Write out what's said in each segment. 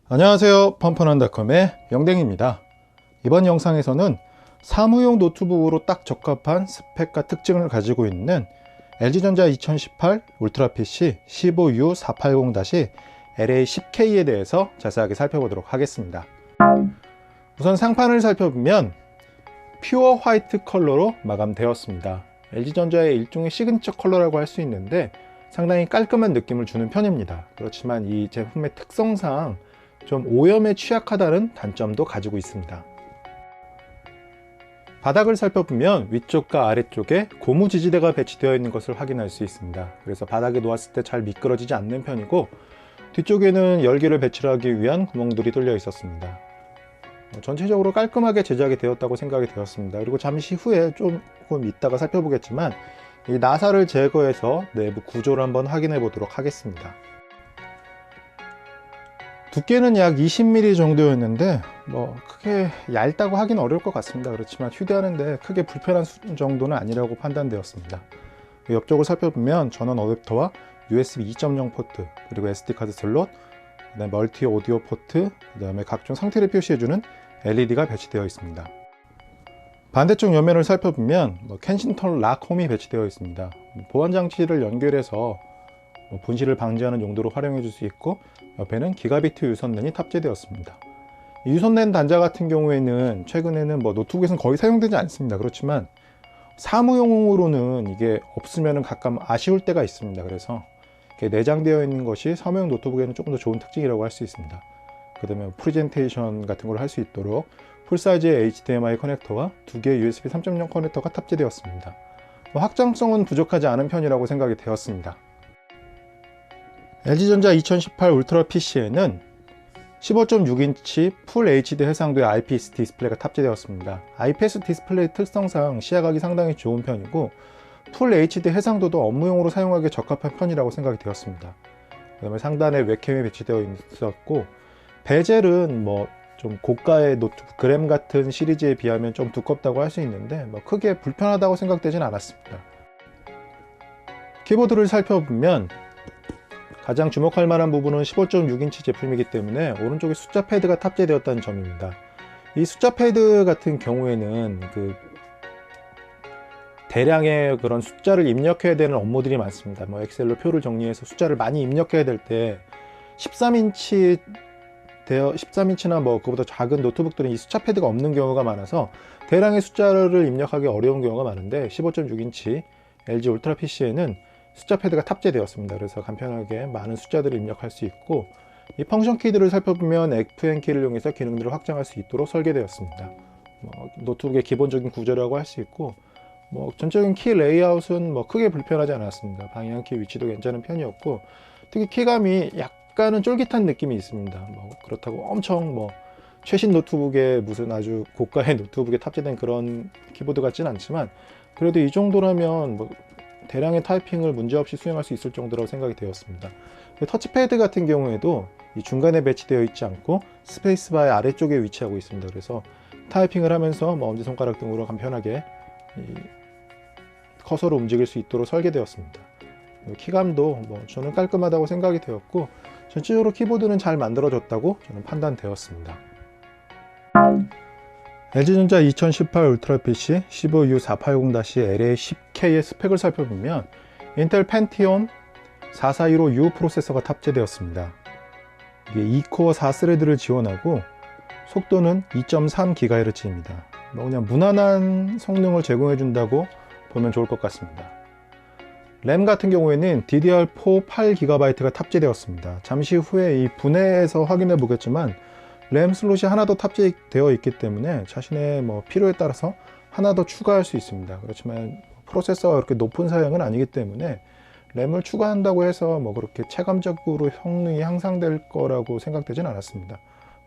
안녕하세요, 펀펀한닷컴의 영댕입니다. 이번 영상에서는 사무용 노트북으로 딱 적합한 스펙과 특징을 가지고 있는 LG전자 2018 울트라 PC 15U480-LA10K에 대해서 자세하게 살펴보도록 하겠습니다. 우선 상판을 살펴보면 퓨어 화이트 컬러로 마감되었습니다. LG전자의 일종의 시그니처 컬러라고 할 수 있는데 상당히 깔끔한 느낌을 주는 편입니다. 그렇지만 이 제품의 특성상 좀 오염에 취약하다는 단점도 가지고 있습니다. 바닥을 살펴보면 위쪽과 아래쪽에 고무 지지대가 배치되어 있는 것을 확인할 수 있습니다. 그래서 바닥에 놓았을 때 잘 미끄러지지 않는 편이고, 뒤쪽에는 열기를 배출하기 위한 구멍들이 뚫려 있었습니다. 전체적으로 깔끔하게 제작이 되었다고 생각이 되었습니다. 그리고 잠시 후에 조금 이따가 살펴보겠지만 이 나사를 제거해서 내부 구조를 한번 확인해 보도록 하겠습니다. 두께는 약 20mm 정도였는데 크게 얇다고 하긴 어려울 것 같습니다. 그렇지만 휴대하는데 크게 불편한 정도는 아니라고 판단되었습니다. 옆쪽을 살펴보면 전원 어댑터와 USB 2.0 포트, 그리고 SD카드 슬롯, 그다음에 멀티 오디오 포트, 그다음에 각종 상태를 표시해주는 LED가 배치되어 있습니다. 반대쪽 옆면을 살펴보면 켄싱턴 락홈이 배치되어 있습니다. 보안 장치를 연결해서 분실을 방지하는 용도로 활용해 줄 수 있고, 옆에는 기가비트 유선랜이 탑재되었습니다. 이 유선랜 단자 같은 경우에는 최근에는 노트북에서는 거의 사용되지 않습니다. 그렇지만 사무용으로는 이게 없으면 가끔 아쉬울 때가 있습니다. 그래서 이렇게 내장되어 있는 것이 사무용 노트북에는 조금 더 좋은 특징이라고 할 수 있습니다. 그 다음에 프레젠테이션 같은 걸 할 수 있도록 풀사이즈의 HDMI 커넥터와 두 개의 USB 3.0 커넥터가 탑재되었습니다. 확장성은 부족하지 않은 편이라고 생각이 되었습니다. LG전자 2018 울트라 PC에는 15.6인치 풀 HD 해상도의 IPS 디스플레이가 탑재되었습니다. IPS 디스플레이 특성상 시야각이 상당히 좋은 편이고, 풀 HD 해상도도 업무용으로 사용하기에 적합한 편이라고 생각이 되었습니다. 그 다음에 상단에 웹캠이 배치되어 있었고, 베젤은 좀 고가의 노트북 그램 같은 시리즈에 비하면 좀 두껍다고 할 수 있는데 크게 불편하다고 생각되진 않았습니다. 키보드를 살펴보면 가장 주목할 만한 부분은 15.6인치 제품이기 때문에 오른쪽에 숫자 패드가 탑재되었다는 점입니다. 이 숫자 패드 같은 경우에는 대량의 그런 숫자를 입력해야 되는 업무들이 많습니다. 엑셀로 표를 정리해서 숫자를 많이 입력해야 될 때 13인치나 그보다 작은 노트북들은 이 숫자 패드가 없는 경우가 많아서 대량의 숫자를 입력하기 어려운 경우가 많은데, 15.6인치 LG 울트라 PC에는 숫자 패드가 탑재되었습니다. 그래서 간편하게 많은 숫자들을 입력할 수 있고, 이 펑션 키들을 살펴보면 FN키를 이용해서 기능들을 확장할 수 있도록 설계되었습니다. 노트북의 기본적인 구조라고 할 수 있고, 전체적인 키 레이아웃은 크게 불편하지 않았습니다. 방향키 위치도 괜찮은 편이었고, 특히 키감이 약간은 쫄깃한 느낌이 있습니다. 그렇다고 엄청 최신 노트북에 무슨 아주 고가의 노트북에 탑재된 그런 키보드 같진 않지만, 그래도 이 정도라면 대량의 타이핑을 문제없이 수행할 수 있을 정도라고 생각이 되었습니다. 터치패드 같은 경우에도 이 중간에 배치되어 있지 않고 스페이스바의 아래쪽에 위치하고 있습니다. 그래서 타이핑을 하면서 엄지손가락 등으로 간편하게 커서로 움직일 수 있도록 설계되었습니다. 키감도 저는 깔끔하다고 생각이 되었고, 전체적으로 키보드는 잘 만들어졌다고 저는 판단되었습니다. LG전자 2018 울트라 PC 15U480-LA10K의 스펙을 살펴보면 인텔 펜티엄 4415U 프로세서가 탑재되었습니다. 이게 2코어 4스레드를 지원하고 속도는 2.3GHz입니다. 그냥 무난한 성능을 제공해 준다고 보면 좋을 것 같습니다. 램 같은 경우에는 DDR4 8GB가 탑재되었습니다. 잠시 후에 이 분해해서 확인해 보겠지만 램 슬롯이 하나 더 탑재되어 있기 때문에 자신의 필요에 따라서 하나 더 추가할 수 있습니다. 그렇지만 프로세서가 그렇게 높은 사양은 아니기 때문에 램을 추가한다고 해서 그렇게 체감적으로 성능이 향상될 거라고 생각되진 않았습니다.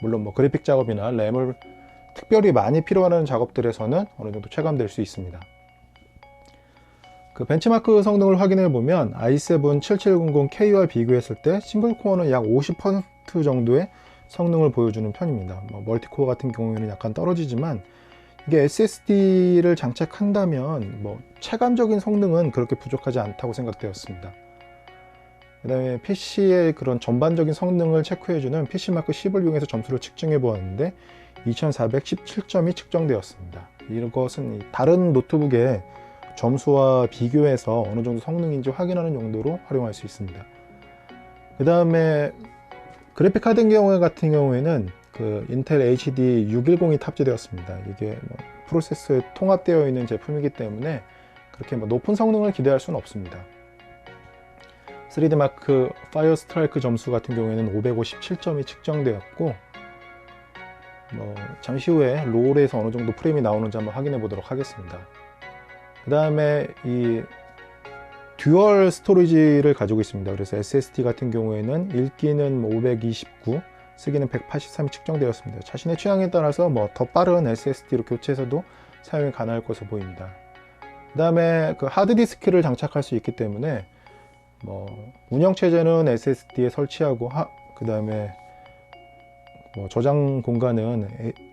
물론 그래픽 작업이나 램을 특별히 많이 필요하는 작업들에서는 어느 정도 체감될 수 있습니다. 벤치마크 성능을 확인해 보면 i7 7700K와 비교했을 때 싱글코어는 약 50% 정도의 성능을 보여주는 편입니다. 멀티코어 같은 경우에는 약간 떨어지지만, 이게 SSD를 장착한다면 체감적인 성능은 그렇게 부족하지 않다고 생각되었습니다. 그 다음에 PC의 그런 전반적인 성능을 체크해주는 PC마크 10을 이용해서 점수를 측정해 보았는데 2417점이 측정되었습니다. 이것은 다른 노트북의 점수와 비교해서 어느 정도 성능인지 확인하는 용도로 활용할 수 있습니다. 그 다음에 그래픽 카드 같은 경우에는 그 인텔 HD 610이 탑재되었습니다. 이게 뭐 프로세서에 통합되어 있는 제품이기 때문에 그렇게 뭐 높은 성능을 기대할 수는 없습니다. 3D 마크 파이어 스트라이크 점수 같은 경우에는 557점이 측정되었고, 잠시 후에 롤에서 어느 정도 프레임이 나오는지 한번 확인해 보도록 하겠습니다. 그 다음에 이 듀얼 스토리지를 가지고 있습니다. 그래서 SSD 같은 경우에는 읽기는 529, 쓰기는 183이 측정되었습니다. 자신의 취향에 따라서 더 빠른 SSD로 교체해서도 사용이 가능할 것으로 보입니다. 그 다음에 그 하드디스크를 장착할 수 있기 때문에 운영체제는 SSD에 설치하고 그 다음에 저장 공간은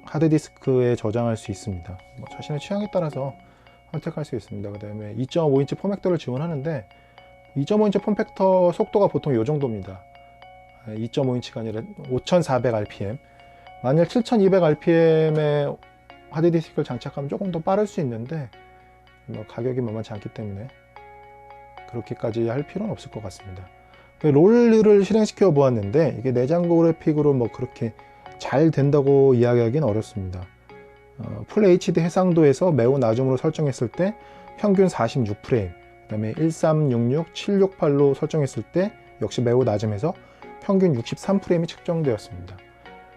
하드디스크에 저장할 수 있습니다. 자신의 취향에 따라서 선택할 수 있습니다. 그 다음에 2.5인치 폼팩터를 지원하는데 2.5인치 폼팩터 속도가 보통 이 정도입니다. 2.5인치가 아니라 5400rpm. 만약 7200rpm의 하드디스크를 장착하면 조금 더 빠를 수 있는데 가격이 만만치 않기 때문에 그렇게까지 할 필요는 없을 것 같습니다. 롤을 실행시켜 보았는데 이게 내장 그래픽으로 그렇게 잘 된다고 이야기하기는 어렵습니다. 풀 HD 해상도에서 매우 낮음으로 설정했을 때 평균 46프레임, 그 다음에 1366, 768로 설정했을 때 역시 매우 낮음에서 평균 63프레임이 측정되었습니다.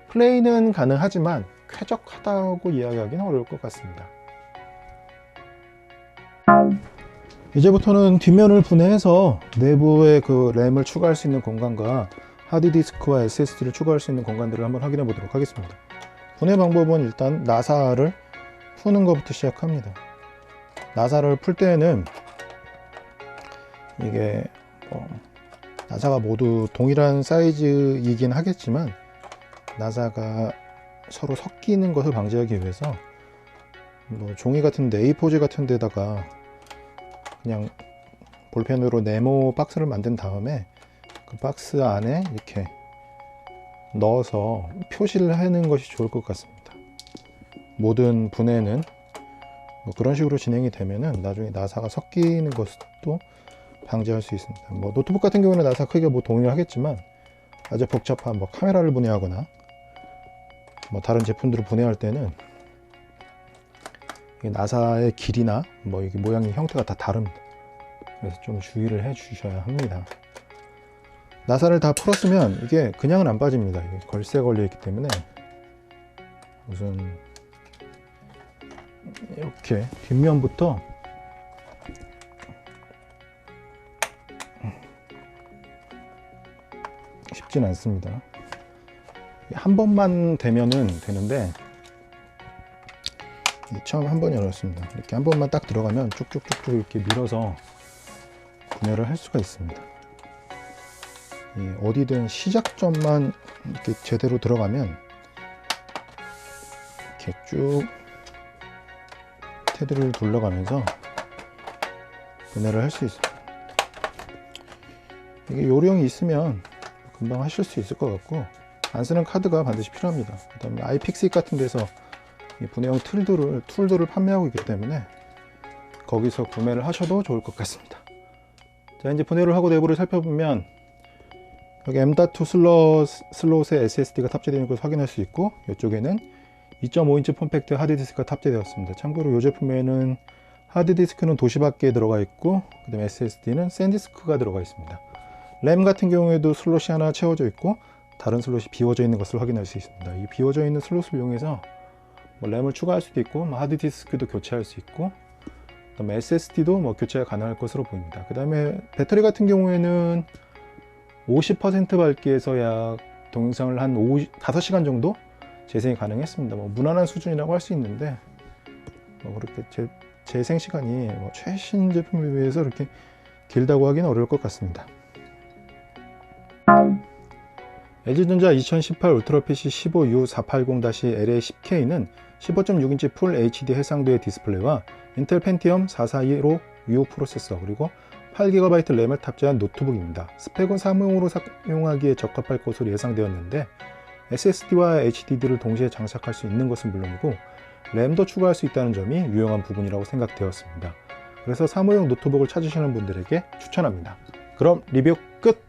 플레이는 가능하지만 쾌적하다고 이야기하기는 어려울 것 같습니다. 이제부터는 뒷면을 분해해서 내부에 그 램을 추가할 수 있는 공간과 하드디스크와 SSD를 추가할 수 있는 공간들을 한번 확인해 보도록 하겠습니다. 분해 방법은 일단 나사를 푸는 것부터 시작합니다. 나사를 풀 때는 이게 나사가 모두 동일한 사이즈이긴 하겠지만 나사가 서로 섞이는 것을 방지하기 위해서 종이 같은데 A4지 같은 데다가 그냥 볼펜으로 네모 박스를 만든 다음에 그 박스 안에 이렇게 넣어서 표시를 하는 것이 좋을 것 같습니다. 모든 분해는 그런 식으로 진행이 되면은 나중에 나사가 섞이는 것도 방지할 수 있습니다. 노트북 같은 경우는 나사 크기가 동일하겠지만 아주 복잡한 카메라를 분해하거나 다른 제품들을 분해할 때는 나사의 길이나 이게 모양의 형태가 다 다릅니다. 그래서 좀 주의를 해 주셔야 합니다. 나사를 다 풀었으면 이게 그냥은 안 빠집니다. 이게 걸쇠 걸려 있기 때문에 우선 이렇게 뒷면부터 쉽진 않습니다. 한 번만 되면은 되는데 처음 한 번이 어렵습니다. 이렇게 한 번만 딱 들어가면 쭉쭉쭉쭉 이렇게 밀어서 분해를 할 수가 있습니다. 어디든 시작점만 이렇게 제대로 들어가면 이렇게 쭉 테두리를 둘러가면서 분해를 할 수 있습니다. 이게 요령이 있으면 금방 하실 수 있을 것 같고, 안 쓰는 카드가 반드시 필요합니다. 그 다음에 아이픽스 같은 데서 분해용 툴들을 판매하고 있기 때문에 거기서 구매를 하셔도 좋을 것 같습니다. 자, 이제 분해를 하고 내부를 살펴보면 여기 M.2 슬롯에 SSD가 탑재되어 있는 것을 확인할 수 있고, 이쪽에는 2.5인치 폼팩트 하드디스크가 탑재되었습니다. 참고로 이 제품에는 하드디스크는 도시밖에 들어가 있고, 그 다음에 SSD는 샌디스크가 들어가 있습니다. 램 같은 경우에도 슬롯이 하나 채워져 있고 다른 슬롯이 비워져 있는 것을 확인할 수 있습니다. 이 비워져 있는 슬롯을 이용해서 램을 추가할 수도 있고 하드디스크도 교체할 수 있고, 그다음에 SSD도 교체가 가능할 것으로 보입니다. 그 다음에 배터리 같은 경우에는 50% 밝기에서 약 동영상을 한 5시간 정도 재생이 가능했습니다. 무난한 수준이라고 할 수 있는데 그렇게 재생 시간이 최신 제품에 비해서 그렇게 길다고 하기는 어려울 것 같습니다. LG전자 2018 울트라 PC 15U480-LA10K는 15.6인치 풀 HD 해상도의 디스플레이와 인텔 펜티엄 4415 U 프로세서, 그리고 8GB 램을 탑재한 노트북입니다. 스펙은 사무용으로 사용하기에 적합할 것으로 예상되었는데 SSD와 HDD를 동시에 장착할 수 있는 것은 물론이고 램도 추가할 수 있다는 점이 유용한 부분이라고 생각되었습니다. 그래서 사무용 노트북을 찾으시는 분들에게 추천합니다. 그럼 리뷰 끝!